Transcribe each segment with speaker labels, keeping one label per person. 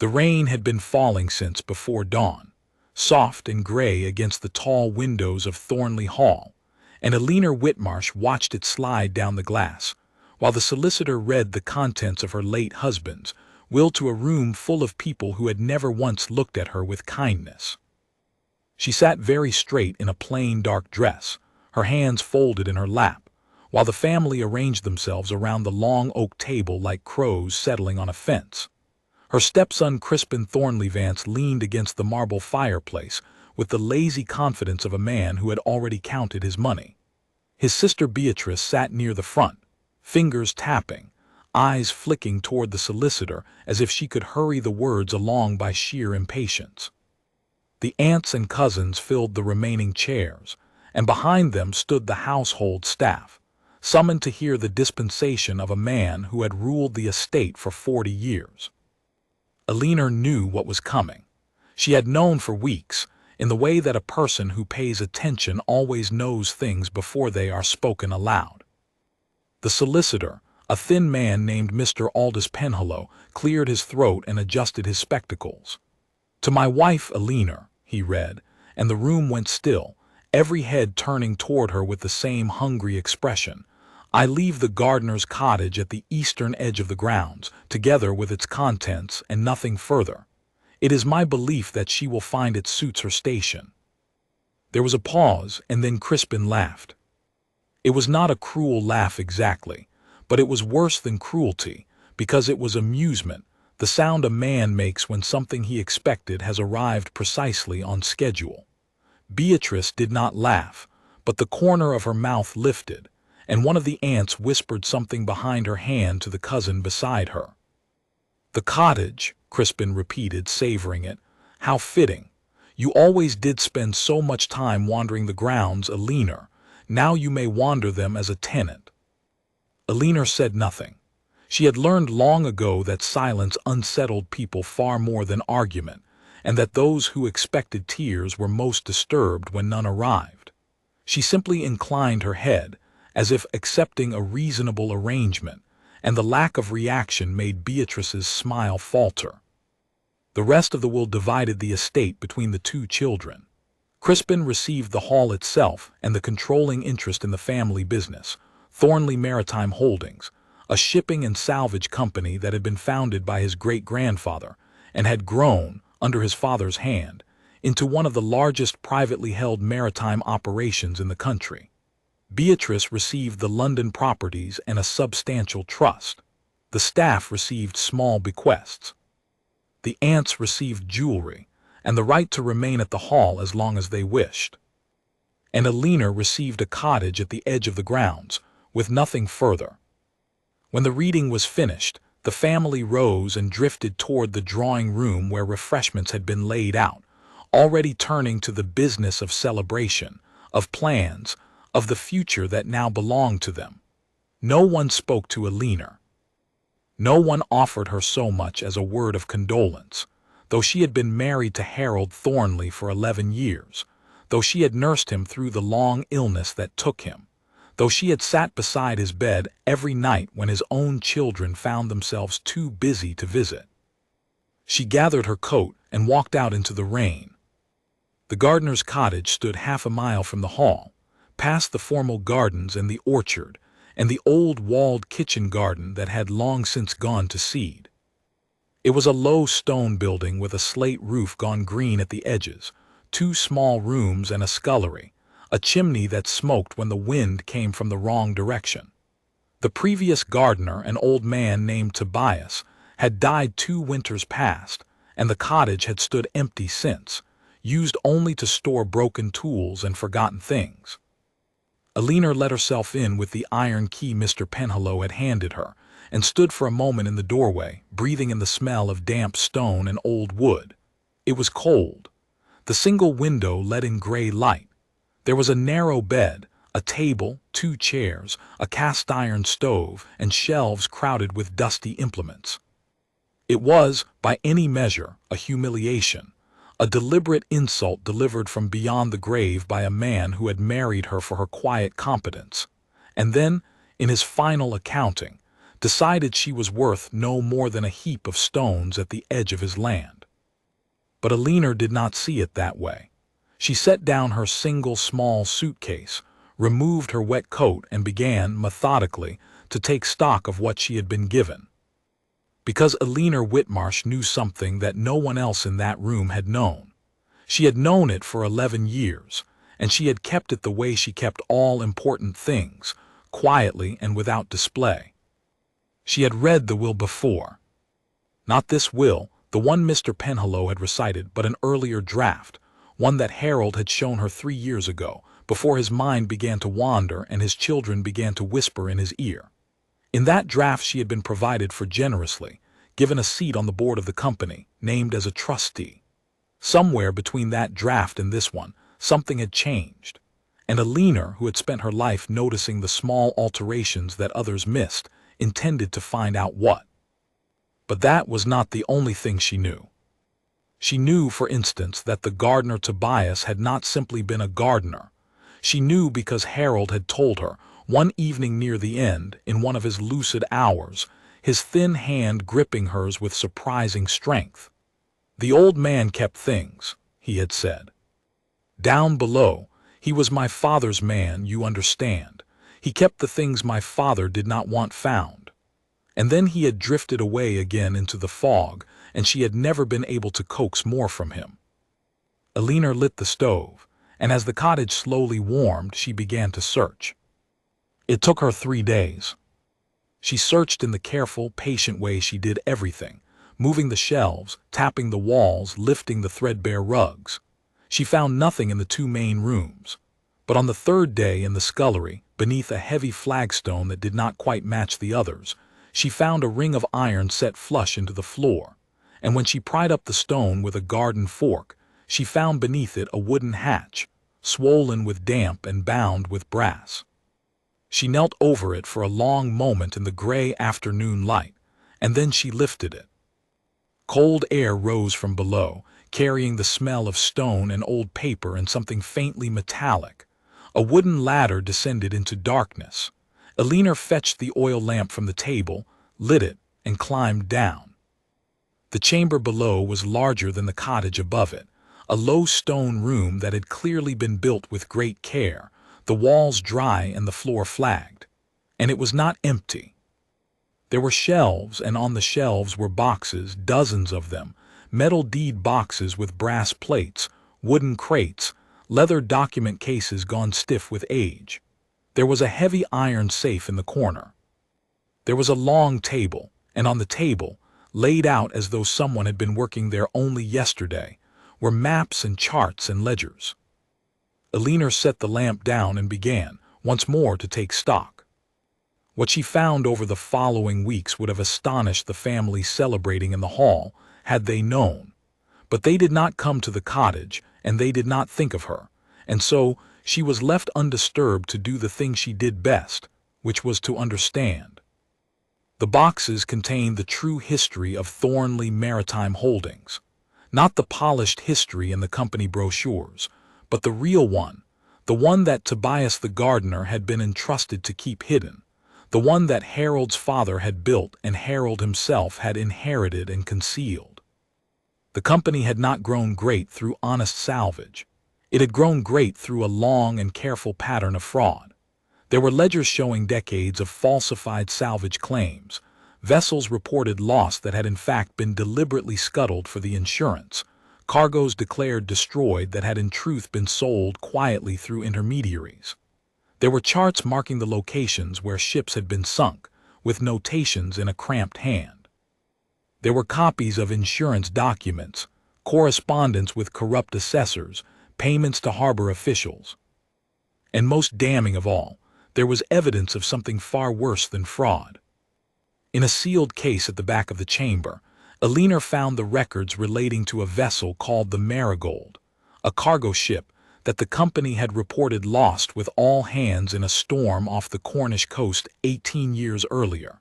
Speaker 1: The rain had been falling since before dawn, soft and gray against the tall windows of Thornleigh Hall, and Eleanor Whitmarsh watched it slide down the glass, while the solicitor read the contents of her late husband's will to a room full of people who had never once looked at her with kindness. She sat very straight in a plain dark dress, her hands folded in her lap, while the family arranged themselves around the long oak table like crows settling on a fence. Her stepson Crispin Thornleigh Vance leaned against the marble fireplace with the lazy confidence of a man who had already counted his money. His sister Beatrice sat near the front, fingers tapping, eyes flicking toward the solicitor as if she could hurry the words along by sheer impatience. The aunts and cousins filled the remaining chairs, and behind them stood the household staff, summoned to hear the dispensation of a man who had ruled the estate for 40 years. Eleanor knew what was coming. She had known for weeks, in the way that a person who pays attention always knows things before they are spoken aloud. The solicitor, a thin man named Mr. Aldous Penhallow, cleared his throat and adjusted his spectacles. "To my wife, Eleanor," he read, and the room went still, every head turning toward her with the same hungry expression. "I leave the gardener's cottage at the eastern edge of the grounds, together with its contents, and nothing further. It is my belief that she will find it suits her station." There was a pause, and then Crispin laughed. It was not a cruel laugh exactly, but it was worse than cruelty, because it was amusement, the sound a man makes when something he expected has arrived precisely on schedule. Beatrice did not laugh, but the corner of her mouth lifted, and one of the aunts whispered something behind her hand to the cousin beside her. "The cottage," Crispin repeated, savoring it. "How fitting. You always did spend so much time wandering the grounds, Eleanor. Now you may wander them as a tenant." Eleanor said nothing. She had learned long ago that silence unsettled people far more than argument, and that those who expected tears were most disturbed when none arrived. She simply inclined her head, as if accepting a reasonable arrangement, and the lack of reaction made Beatrice's smile falter. The rest of the will divided the estate between the two children. Crispin received the hall itself and the controlling interest in the family business, Thornleigh Maritime Holdings, a shipping and salvage company that had been founded by his great-grandfather and had grown, under his father's hand, into one of the largest privately held maritime operations in the country. Beatrice received the London properties and a substantial trust. The staff received small bequests. The aunts received jewelry and the right to remain at the hall as long as they wished. And Eleanor received a cottage at the edge of the grounds, with nothing further. When the reading was finished, the family rose and drifted toward the drawing room where refreshments had been laid out, already turning to the business of celebration, of plans, of the future that now belonged to them. No one spoke to Eleanor. No one offered her so much as a word of condolence, though she had been married to Harold Thornleigh for 11 years, though she had nursed him through the long illness that took him, though she had sat beside his bed every night when his own children found themselves too busy to visit. She gathered her coat and walked out into the rain. The gardener's cottage stood half a mile from the hall, past the formal gardens and the orchard, and the old walled kitchen garden that had long since gone to seed. It was a low stone building with a slate roof gone green at the edges, 2 small rooms and a scullery, a chimney that smoked when the wind came from the wrong direction. The previous gardener, an old man named Tobias, had died 2 winters past, and the cottage had stood empty since, used only to store broken tools and forgotten things. Eleanor let herself in with the iron key Mr. Penhallow had handed her, and stood for a moment in the doorway, breathing in the smell of damp stone and old wood. It was cold. The single window let in gray light. There was a narrow bed, a table, 2 chairs, a cast-iron stove, and shelves crowded with dusty implements. It was, by any measure, a humiliation, a deliberate insult delivered from beyond the grave by a man who had married her for her quiet competence, and then, in his final accounting, decided she was worth no more than a heap of stones at the edge of his land. But Eleanor did not see it that way. She set down her single small suitcase, removed her wet coat, and began, methodically, to take stock of what she had been given. Because Eleanor Whitmarsh knew something that no one else in that room had known. She had known it for 11 years, and she had kept it the way she kept all important things, quietly and without display. She had read the will before. Not this will, the one Mr. Penhallow had recited, but an earlier draft, one that Harold had shown her 3 years ago, before his mind began to wander and his children began to whisper in his ear. In that draft she had been provided for generously, given a seat on the board of the company, named as a trustee. Somewhere between that draft and this one, something had changed, and Eleanor, who had spent her life noticing the small alterations that others missed, intended to find out what. But that was not the only thing she knew. She knew, for instance, that the gardener Tobias had not simply been a gardener. She knew because Harold had told her, one evening near the end, in one of his lucid hours, his thin hand gripping hers with surprising strength. "The old man kept things," he had said. "Down below, he was my father's man, you understand. He kept the things my father did not want found." And then he had drifted away again into the fog, and she had never been able to coax more from him. Eleanor lit the stove, and as the cottage slowly warmed, she began to search. It took her 3 days. She searched in the careful, patient way she did everything, moving the shelves, tapping the walls, lifting the threadbare rugs. She found nothing in the 2 main rooms. But on the 3rd day, in the scullery, beneath a heavy flagstone that did not quite match the others, she found a ring of iron set flush into the floor, and when she pried up the stone with a garden fork, she found beneath it a wooden hatch, swollen with damp and bound with brass. She knelt over it for a long moment in the gray afternoon light, and then she lifted it. Cold air rose from below, carrying the smell of stone and old paper and something faintly metallic. A wooden ladder descended into darkness. Eleanor fetched the oil lamp from the table, lit it, and climbed down. The chamber below was larger than the cottage above it, a low stone room that had clearly been built with great care, the walls dry and the floor flagged. And it was not empty. There were shelves, and on the shelves were boxes, dozens of them, metal deed boxes with brass plates, wooden crates, leather document cases gone stiff with age. There was a heavy iron safe in the corner. There was a long table, and on the table, laid out as though someone had been working there only yesterday, were maps and charts and ledgers. Eleanor set the lamp down and began, once more, to take stock. What she found over the following weeks would have astonished the family celebrating in the hall, had they known. But they did not come to the cottage, and they did not think of her, and so she was left undisturbed to do the thing she did best, which was to understand. The boxes contained the true history of Thornleigh Maritime Holdings, not the polished history in the company brochures, but the real one, the one that Tobias the gardener had been entrusted to keep hidden, the one that Harold's father had built and Harold himself had inherited and concealed. The company had not grown great through honest salvage. It had grown great through a long and careful pattern of fraud. There were ledgers showing decades of falsified salvage claims, vessels reported lost that had in fact been deliberately scuttled for the insurance, cargoes declared destroyed that had in truth been sold quietly through intermediaries. There were charts marking the locations where ships had been sunk, with notations in a cramped hand. There were copies of insurance documents, correspondence with corrupt assessors, payments to harbor officials. And most damning of all, there was evidence of something far worse than fraud. In a sealed case at the back of the chamber, Eleanor found the records relating to a vessel called the Marigold, a cargo ship that the company had reported lost with all hands in a storm off the Cornish coast 18 years earlier.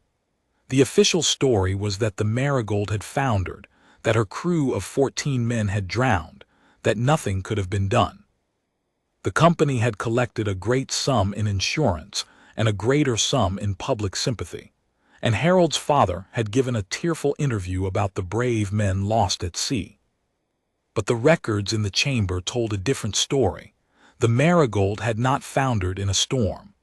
Speaker 1: The official story was that the Marigold had foundered, that her crew of 14 men had drowned, that nothing could have been done. The company had collected a great sum in insurance and a greater sum in public sympathy, and Harold's father had given a tearful interview about the brave men lost at sea. But the records in the chamber told a different story. The Marigold had not foundered in a storm.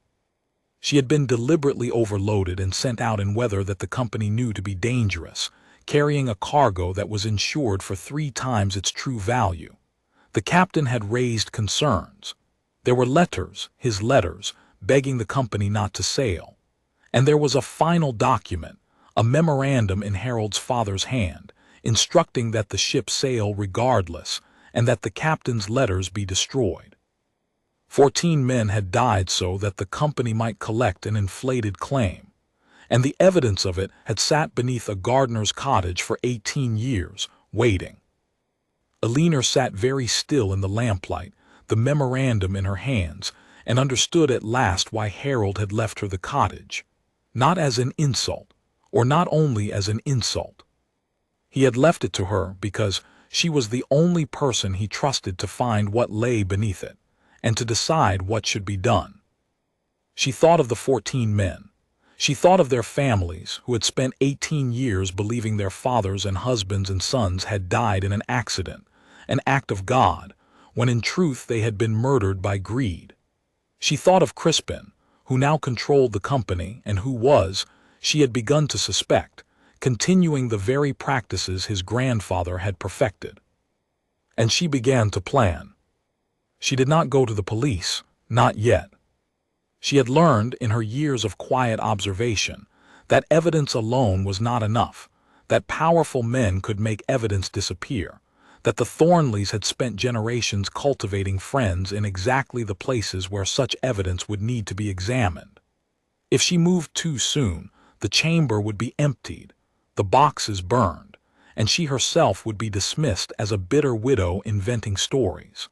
Speaker 1: She had been deliberately overloaded and sent out in weather that the company knew to be dangerous, carrying a cargo that was insured for 3 times its true value. The captain had raised concerns. There were letters, his letters, begging the company not to sail. And there was a final document, a memorandum in Harold's father's hand, instructing that the ship sail regardless, and that the captain's letters be destroyed. 14 men had died so that the company might collect an inflated claim, and the evidence of it had sat beneath a gardener's cottage for 18 years, waiting. Eleanor sat very still in the lamplight, the memorandum in her hands, and understood at last why Harold had left her the cottage. Not as an insult, or not only as an insult. He had left it to her because she was the only person he trusted to find what lay beneath it, and to decide what should be done. She thought of the 14 men. She thought of their families who had spent 18 years believing their fathers and husbands and sons had died in an accident, an act of God, when in truth they had been murdered by greed. She thought of Crispin, who now controlled the company and who was, she had begun to suspect, continuing the very practices his grandfather had perfected. And she began to plan. She did not go to the police, not yet. She had learned in her years of quiet observation that evidence alone was not enough, that powerful men could make evidence disappear, that the Thornleighs had spent generations cultivating friends in exactly the places where such evidence would need to be examined. If she moved too soon, the chamber would be emptied, the boxes burned, and she herself would be dismissed as a bitter widow inventing stories.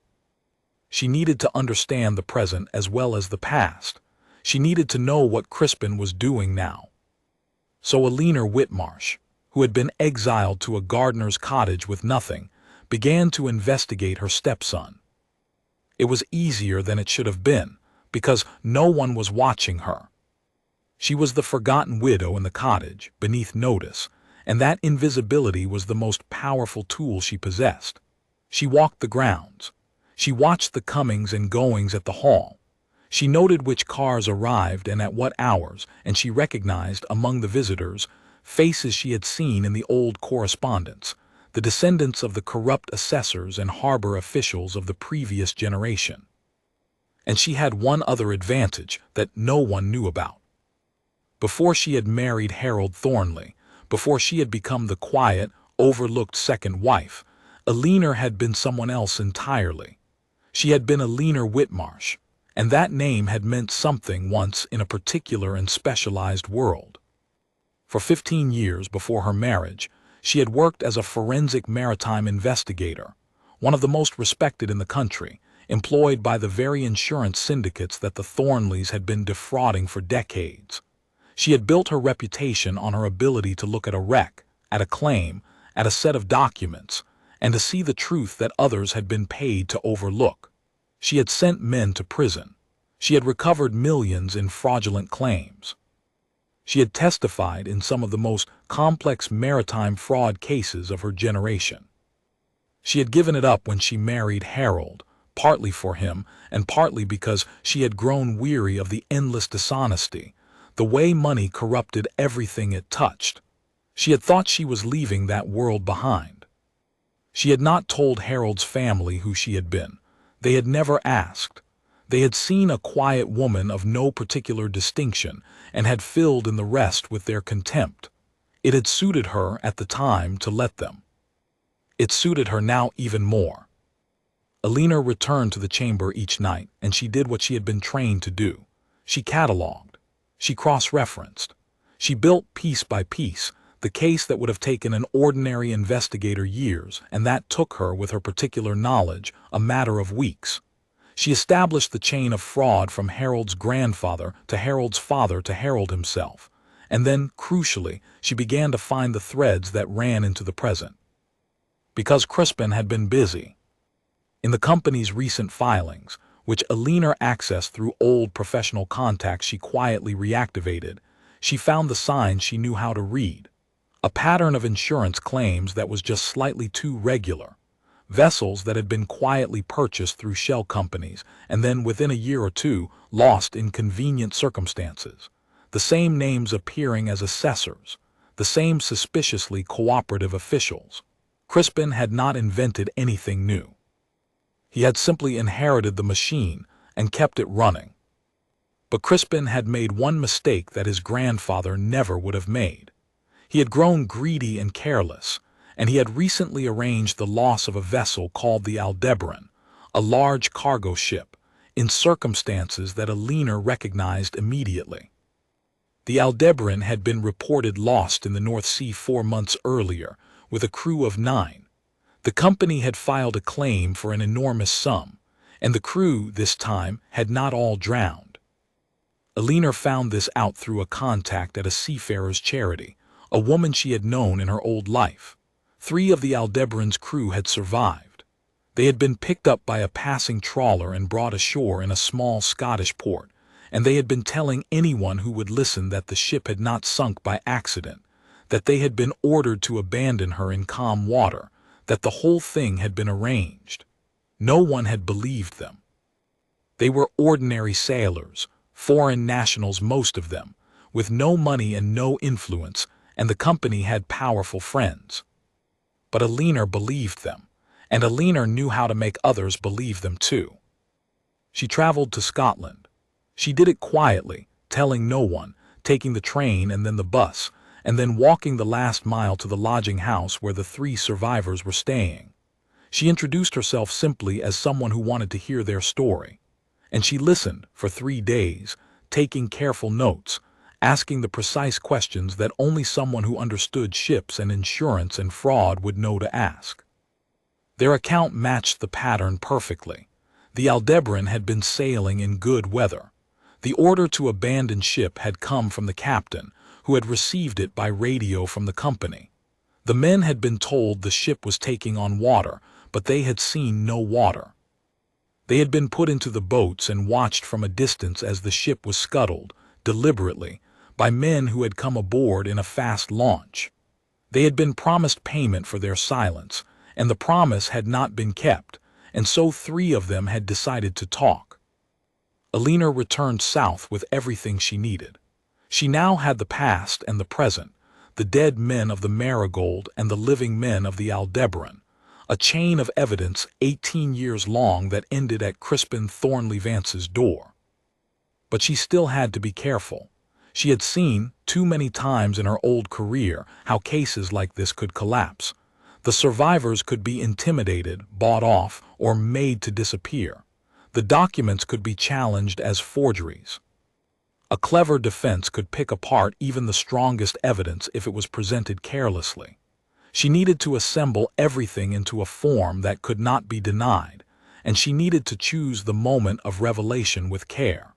Speaker 1: She needed to understand the present as well as the past. She needed to know what Crispin was doing now. So Eleanor Whitmarsh, who had been exiled to a gardener's cottage with nothing, began to investigate her stepson. It was easier than it should have been, because no one was watching her. She was the forgotten widow in the cottage, beneath notice, and that invisibility was the most powerful tool she possessed. She walked the grounds. She watched the comings and goings at the hall. She noted which cars arrived and at what hours, and she recognized among the visitors faces she had seen in the old correspondence, the descendants of the corrupt assessors and harbor officials of the previous generation. And she had one other advantage that no one knew about. Before she had married Harold Thornleigh, before she had become the quiet, overlooked second wife, Eleanor had been someone else entirely. She had been Eleanor Whitmarsh, and that name had meant something once in a particular and specialized world. For 15 years before her marriage, she had worked as a forensic maritime investigator, one of the most respected in the country, employed by the very insurance syndicates that the Thornleighs had been defrauding for decades. She had built her reputation on her ability to look at a wreck, at a claim, at a set of documents, and to see the truth that others had been paid to overlook. She had sent men to prison. She had recovered millions in fraudulent claims. She had testified in some of the most complex maritime fraud cases of her generation. She had given it up when she married Harold, partly for him and partly because she had grown weary of the endless dishonesty, the way money corrupted everything it touched. She had thought she was leaving that world behind. She had not told Harold's family who she had been. They had never asked. They had seen a quiet woman of no particular distinction and had filled in the rest with their contempt. It had suited her at the time to let them. It suited her now even more. Eleanor returned to the chamber each night, and she did what she had been trained to do. She catalogued. She cross-referenced. She built piece by piece the case that would have taken an ordinary investigator years, and that took her, with her particular knowledge, a matter of weeks. She established the chain of fraud from Harold's grandfather to Harold's father to Harold himself, and then, crucially, she began to find the threads that ran into the present. Because Crispin had been busy. In the company's recent filings, which Eleanor accessed through old professional contacts she quietly reactivated, She found the signs she knew how to read. A pattern of insurance claims that was just slightly too regular. Vessels that had been quietly purchased through shell companies and then within a year or two lost in convenient circumstances. The same names appearing as assessors. The same suspiciously cooperative officials. Crispin had not invented anything new. He had simply inherited the machine and kept it running. But Crispin had made one mistake that his grandfather never would have made. He had grown greedy and careless, and he had recently arranged the loss of a vessel called the Aldebaran, a large cargo ship, in circumstances that Eleanor recognized immediately. The Aldebaran had been reported lost in the North Sea 4 months earlier, with a crew of 9. The company had filed a claim for an enormous sum, and the crew, this time, had not all drowned. Eleanor found this out through a contact at a seafarer's charity, a woman she had known in her old life. 3 of the Aldebaran's crew had survived. They had been picked up by a passing trawler and brought ashore in a small Scottish port, and they had been telling anyone who would listen that the ship had not sunk by accident, that they had been ordered to abandon her in calm water, that the whole thing had been arranged. No one had believed them. They were ordinary sailors, foreign nationals most of them, with no money and no influence, and the company had powerful friends. But Eleanor believed them, and Eleanor knew how to make others believe them too. She traveled to Scotland. She did it quietly, telling no one, taking the train and then the bus, and then walking the last mile to the lodging house where the 3 survivors were staying. She introduced herself simply as someone who wanted to hear their story. And she listened for 3 days, taking careful notes, asking the precise questions that only someone who understood ships and insurance and fraud would know to ask. Their account matched the pattern perfectly. The Aldebaran had been sailing in good weather. The order to abandon ship had come from the captain, who had received it by radio from the company. The men had been told the ship was taking on water, but they had seen no water. They had been put into the boats and watched from a distance as the ship was scuttled, deliberately, by men who had come aboard in a fast launch. They had been promised payment for their silence, and the promise had not been kept, and so 3 of them had decided to talk. Eleanor returned south with everything she needed. She now had the past and the present, the dead men of the Marigold and the living men of the Aldebaran, a chain of evidence 18 years long that ended at Crispin Thornleigh Vance's door. But she still had to be careful. She had seen, too many times in her old career, how cases like this could collapse. The survivors could be intimidated, bought off, or made to disappear. The documents could be challenged as forgeries. A clever defense could pick apart even the strongest evidence if it was presented carelessly. She needed to assemble everything into a form that could not be denied, and she needed to choose the moment of revelation with care.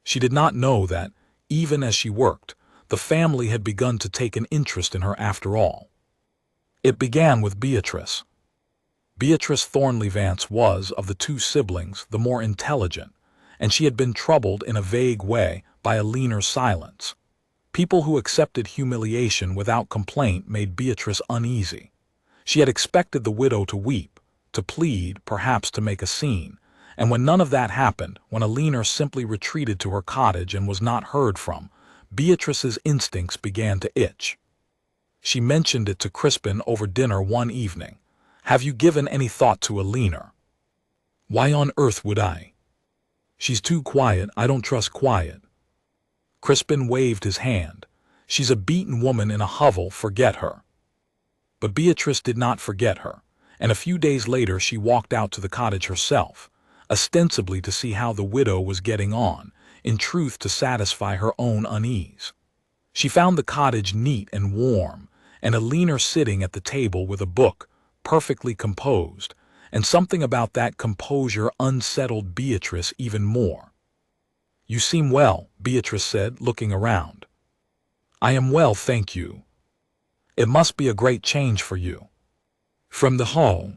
Speaker 1: She did not know that, even as she worked, the family had begun to take an interest in her after all. It began with Beatrice. Beatrice Thornleigh Vance was, of the 2 siblings, the more intelligent, and she had been troubled in a vague way by Eleanor's silence. People who accepted humiliation without complaint made Beatrice uneasy. She had expected the widow to weep, to plead, perhaps to make a scene, and when none of that happened, when Eleanor simply retreated to her cottage and was not heard from, Beatrice's instincts began to itch. She mentioned it to Crispin over dinner one evening. "Have you given any thought to Eleanor?" "Why on earth would I? She's too quiet. I don't trust quiet." Crispin waved his hand. "She's a beaten woman in a hovel, forget her." But Beatrice did not forget her, and a few days later she walked out to the cottage herself, ostensibly to see how the widow was getting on, in truth to satisfy her own unease. She found the cottage neat and warm, and Eleanor sitting at the table with a book, perfectly composed, and something about that composure unsettled Beatrice even more. "You seem well," Beatrice said, looking around. "I am well, thank you. It must be a great change for you." "From the hall.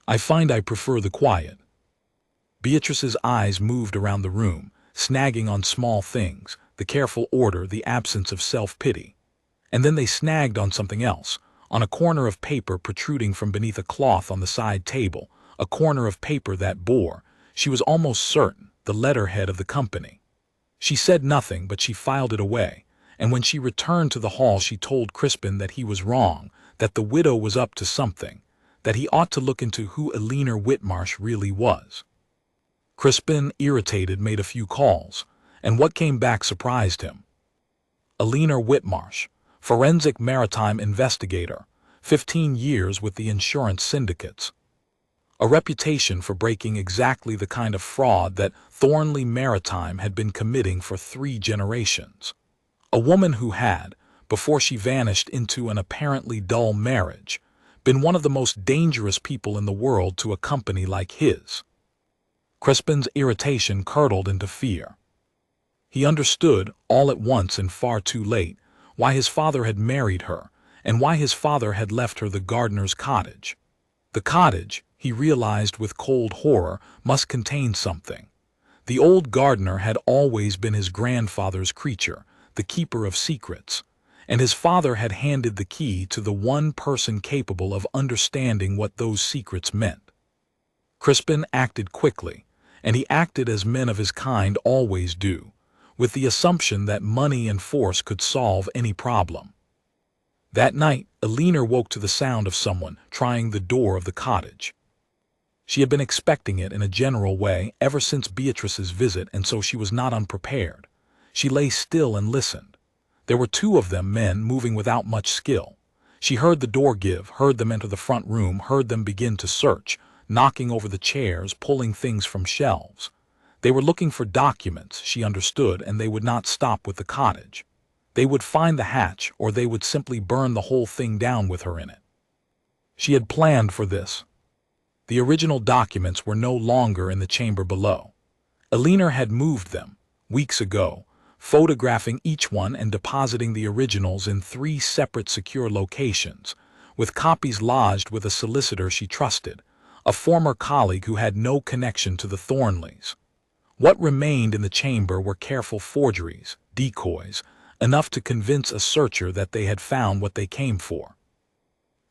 Speaker 1: I find I prefer the quiet." Beatrice's eyes moved around the room, snagging on small things, the careful order, the absence of self-pity. And then they snagged on something else, on a corner of paper protruding from beneath a cloth on the side table, a corner of paper that bore, she was almost certain, the letterhead of the company. She said nothing, but she filed it away, and when she returned to the hall she told Crispin that he was wrong, that the widow was up to something, that he ought to look into who Eleanor Whitmarsh really was. Crispin, irritated, made a few calls, and what came back surprised him. Eleanor Whitmarsh, forensic maritime investigator, 15 years with the insurance syndicates. A reputation for breaking exactly the kind of fraud that Thornleigh Maritime had been committing for 3 generations. A woman who had, before she vanished into an apparently dull marriage, been one of the most dangerous people in the world to a company like his. Crispin's irritation curdled into fear. He understood, all at once and far too late, why his father had married her, and why his father had left her the gardener's cottage. The cottage, he realized with cold horror, must contain something. The old gardener had always been his grandfather's creature, the keeper of secrets, and his father had handed the key to the one person capable of understanding what those secrets meant. Crispin acted quickly, and he acted as men of his kind always do, with the assumption that money and force could solve any problem. That night, Eleanor woke to the sound of someone trying the door of the cottage. She had been expecting it in a general way ever since Beatrice's visit, and so she was not unprepared. She lay still and listened. There were 2 of them, men, moving without much skill. She heard the door give, heard them enter the front room, heard them begin to search, knocking over the chairs, pulling things from shelves. They were looking for documents, she understood, and they would not stop with the cottage. They would find the hatch, or they would simply burn the whole thing down with her in it. She had planned for this. The original documents were no longer in the chamber below. Eleanor had moved them, weeks ago, photographing each one and depositing the originals in 3 separate secure locations, with copies lodged with a solicitor she trusted, a former colleague who had no connection to the Thornleighs. What remained in the chamber were careful forgeries, decoys, enough to convince a searcher that they had found what they came for.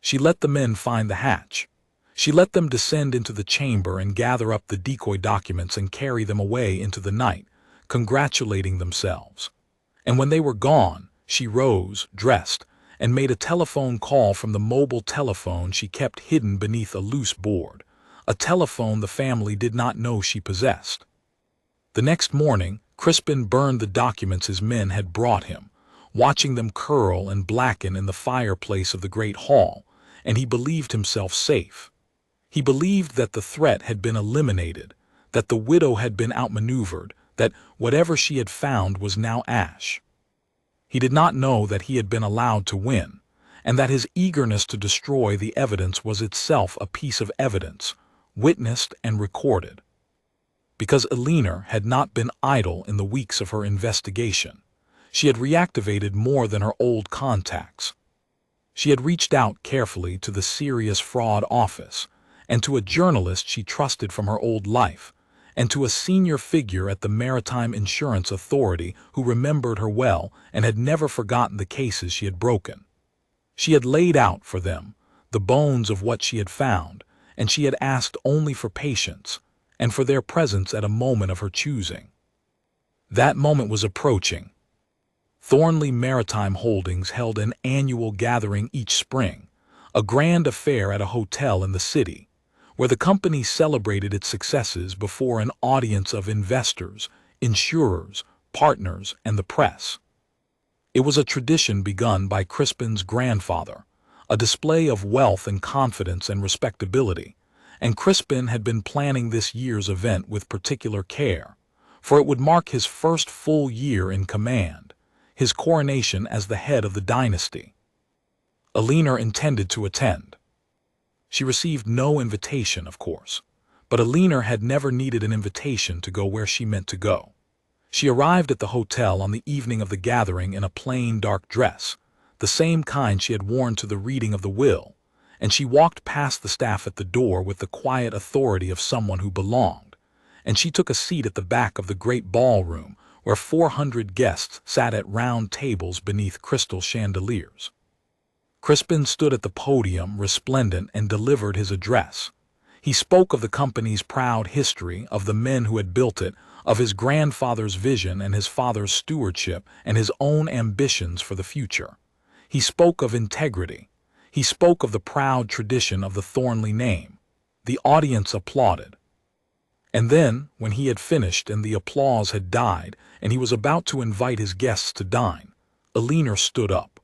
Speaker 1: She let the men find the hatch. She let them descend into the chamber and gather up the decoy documents and carry them away into the night, congratulating themselves. And when they were gone, she rose, dressed, and made a telephone call from the mobile telephone she kept hidden beneath a loose board, a telephone the family did not know she possessed. The next morning, Crispin burned the documents his men had brought him, watching them curl and blacken in the fireplace of the great hall, and he believed himself safe. He believed that the threat had been eliminated, that the widow had been outmaneuvered, that whatever she had found was now ash. He did not know that he had been allowed to win, and that his eagerness to destroy the evidence was itself a piece of evidence, witnessed and recorded. Because Eleanor had not been idle in the weeks of her investigation, she had reactivated more than her old contacts. She had reached out carefully to the Serious Fraud Office, and to a journalist she trusted from her old life, and to a senior figure at the Maritime Insurance Authority who remembered her well and had never forgotten the cases she had broken. She had laid out for them the bones of what she had found, and she had asked only for patience, and for their presence at a moment of her choosing. That moment was approaching. Thornleigh Maritime Holdings held an annual gathering each spring, a grand affair at a hotel in the city, where the company celebrated its successes before an audience of investors, insurers, partners, and the press. It was a tradition begun by Crispin's grandfather, a display of wealth and confidence and respectability, and Crispin had been planning this year's event with particular care, for it would mark his first full year in command, his coronation as the head of the dynasty. Eleanor intended to attend. She received no invitation, of course, but Eleanor had never needed an invitation to go where she meant to go. She arrived at the hotel on the evening of the gathering in a plain dark dress, the same kind she had worn to the reading of the will, and she walked past the staff at the door with the quiet authority of someone who belonged, and she took a seat at the back of the great ballroom where 400 guests sat at round tables beneath crystal chandeliers. Crispin stood at the podium, resplendent, and delivered his address. He spoke of the company's proud history, of the men who had built it, of his grandfather's vision and his father's stewardship and his own ambitions for the future. He spoke of integrity. He spoke of the proud tradition of the Thornleigh name. The audience applauded. And then, when he had finished and the applause had died, and he was about to invite his guests to dine, Eleanor stood up.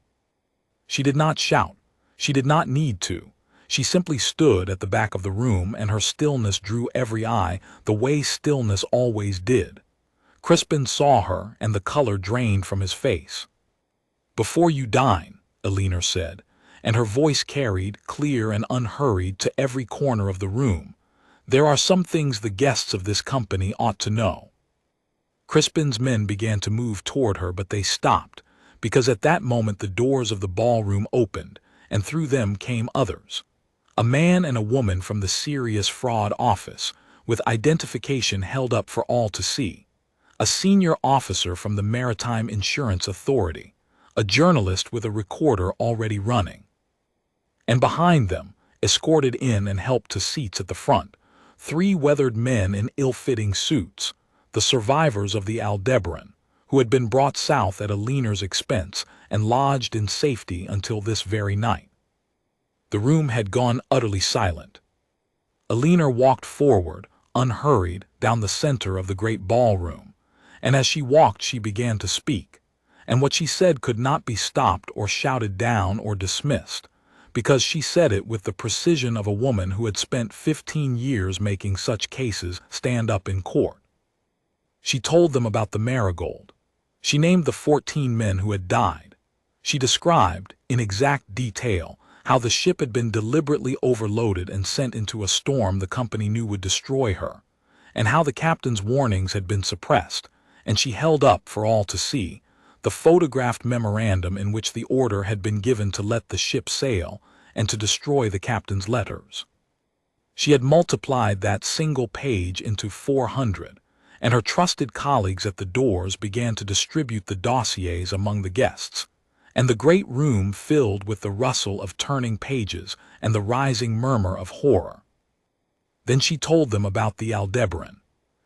Speaker 1: She did not shout. She did not need to. She simply stood at the back of the room, and her stillness drew every eye, the way stillness always did. Crispin saw her, and the color drained from his face. "Before you dine," Eleanor said, and her voice carried, clear and unhurried, to every corner of the room, "there are some things the guests of this company ought to know." Crispin's men began to move toward her, but they stopped, because at that moment the doors of the ballroom opened, and through them came others. A man and a woman from the Serious Fraud Office, with identification held up for all to see. A senior officer from the Maritime Insurance Authority. A journalist with a recorder already running. And behind them, escorted in and helped to seats at the front, 3 weathered men in ill-fitting suits, the survivors of the Aldebaran, who had been brought south at Eleanor's expense and lodged in safety until this very night. The room had gone utterly silent. Eleanor walked forward, unhurried, down the center of the great ballroom, and as she walked she began to speak, and what she said could not be stopped or shouted down or dismissed, because she said it with the precision of a woman who had spent 15 years making such cases stand up in court. She told them about the Marigold. She named the 14 men who had died. She described, in exact detail, how the ship had been deliberately overloaded and sent into a storm the company knew would destroy her, and how the captain's warnings had been suppressed, and she held up for all to see the photographed memorandum in which the order had been given to let the ship sail and to destroy the captain's letters. She had multiplied that single page into 400, and her trusted colleagues at the doors began to distribute the dossiers among the guests, and the great room filled with the rustle of turning pages and the rising murmur of horror. Then she told them about the Aldebaran.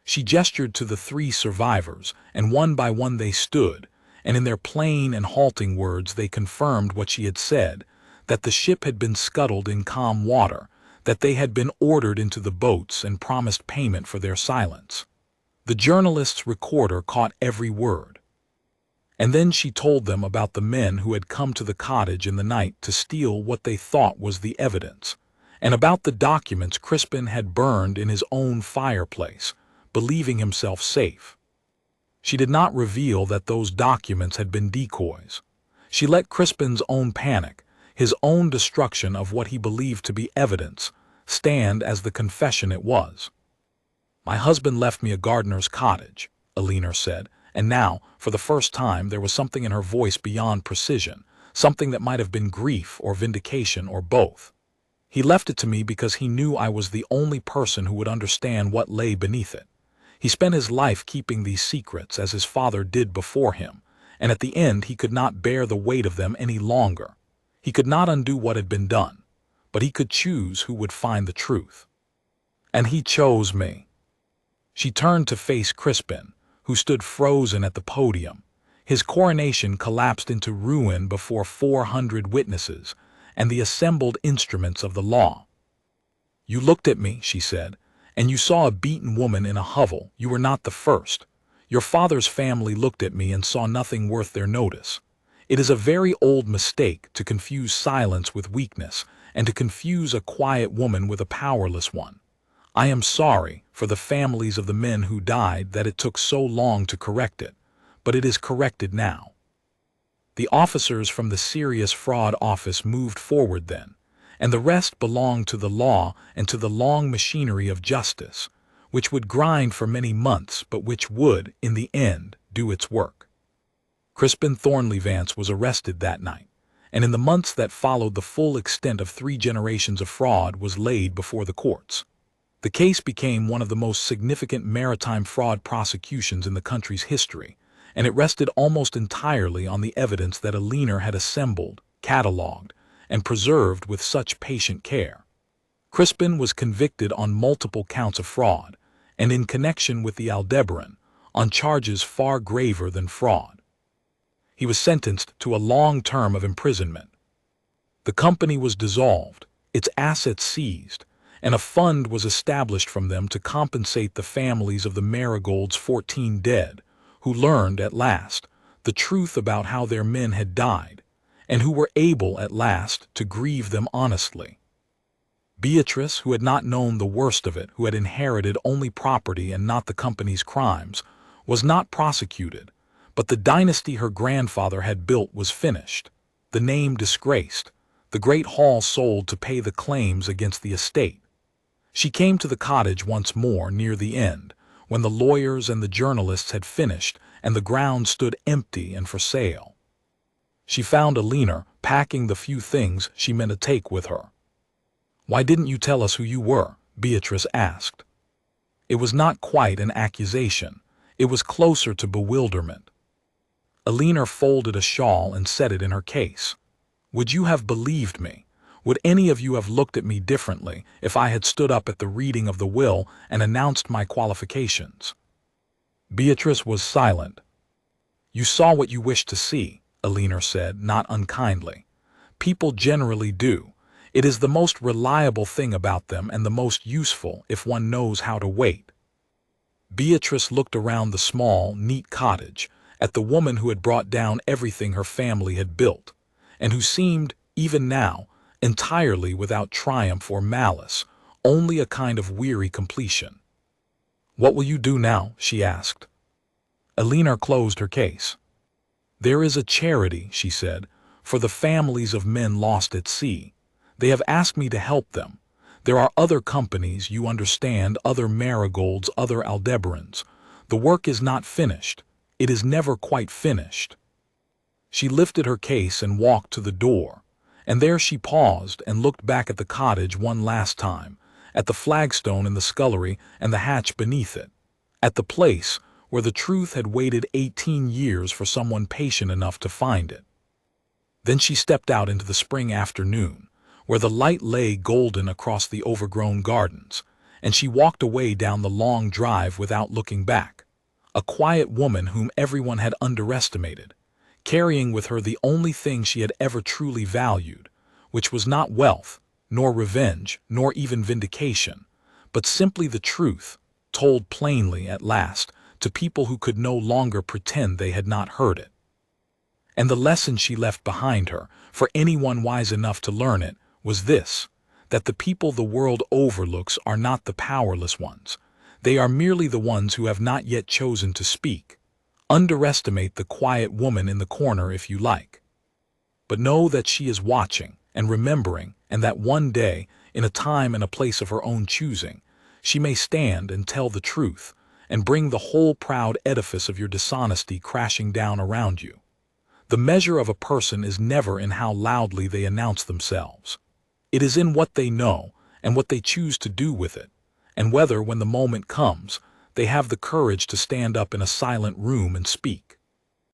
Speaker 1: She gestured to the 3 survivors, and one by one they stood, and in their plain and halting words they confirmed what she had said, that the ship had been scuttled in calm water, that they had been ordered into the boats and promised payment for their silence. The journalist's recorder caught every word. And then she told them about the men who had come to the cottage in the night to steal what they thought was the evidence, and about the documents Crispin had burned in his own fireplace, believing himself safe. She did not reveal that those documents had been decoys. She let Crispin's own panic, his own destruction of what he believed to be evidence, stand as the confession it was. "My husband left me a gardener's cottage," Eleanor said, and now, for the first time, there was something in her voice beyond precision, something that might have been grief or vindication or both. "He left it to me because he knew I was the only person who would understand what lay beneath it. He spent his life keeping these secrets, as his father did before him, and at the end he could not bear the weight of them any longer. He could not undo what had been done, but he could choose who would find the truth. And he chose me." She turned to face Crispin, who stood frozen at the podium. His coronation collapsed into ruin before 400 witnesses and the assembled instruments of the law. "You looked at me," she said, "and you saw a beaten woman in a hovel. You were not the first. Your father's family looked at me and saw nothing worth their notice. It is a very old mistake to confuse silence with weakness and to confuse a quiet woman with a powerless one. I am sorry for the families of the men who died that it took so long to correct it, but it is corrected now." The officers from the Serious Fraud Office moved forward then, and the rest belonged to the law and to the long machinery of justice, which would grind for many months but which would, in the end, do its work. Crispin Thornleigh Vance was arrested that night, and in the months that followed the full extent of 3 generations of fraud was laid before the courts. The case became one of the most significant maritime fraud prosecutions in the country's history, and it rested almost entirely on the evidence that Eleanor had assembled, catalogued, and preserved with such patient care. Crispin was convicted on multiple counts of fraud, and in connection with the Aldebaran, on charges far graver than fraud. He was sentenced to a long term of imprisonment. The company was dissolved, its assets seized, and a fund was established from them to compensate the families of the Marigold's 14 dead, who learned at last the truth about how their men had died, and who were able at last to grieve them honestly. Beatrice, who had not known the worst of it, who had inherited only property and not the company's crimes, was not prosecuted, but the dynasty her grandfather had built was finished, the name disgraced, the great hall sold to pay the claims against the estate. She came to the cottage once more near the end, when the lawyers and the journalists had finished and the ground stood empty and for sale. She found Eleanor packing the few things she meant to take with her. "Why didn't you tell us who you were?" Beatrice asked. It was not quite an accusation. It was closer to bewilderment. Eleanor folded a shawl and set it in her case. "Would you have believed me? Would any of you have looked at me differently if I had stood up at the reading of the will and announced my qualifications?" Beatrice was silent. "You saw what you wished to see," Eleanor said, not unkindly. "People generally do. It is the most reliable thing about them and the most useful if one knows how to wait." Beatrice looked around the small, neat cottage, at the woman who had brought down everything her family had built, and who seemed, even now, entirely without triumph or malice, only a kind of weary completion. "What will you do now?" she asked. Eleanor closed her case. "There is a charity," she said, "for the families of men lost at sea. They have asked me to help them. There are other companies, you understand, other Marigolds, other Aldebarans. The work is not finished. It is never quite finished." She lifted her case and walked to the door, and there she paused and looked back at the cottage one last time, at the flagstone in the scullery and the hatch beneath it, at the place where the truth had waited 18 years for someone patient enough to find it. Then she stepped out into the spring afternoon, where the light lay golden across the overgrown gardens, and she walked away down the long drive without looking back, a quiet woman whom everyone had underestimated, carrying with her the only thing she had ever truly valued, which was not wealth, nor revenge, nor even vindication, but simply the truth, told plainly at last to people who could no longer pretend they had not heard it. And the lesson she left behind her, for anyone wise enough to learn it, was this: that the people the world overlooks are not the powerless ones. They are merely the ones who have not yet chosen to speak. Underestimate the quiet woman in the corner if you like, but know that she is watching and remembering, and that one day, in a time and a place of her own choosing, she may stand and tell the truth, and bring the whole proud edifice of your dishonesty crashing down around you. The measure of a person is never in how loudly they announce themselves. It is in what they know and what they choose to do with it, and whether, when the moment comes, they have the courage to stand up in a silent room and speak.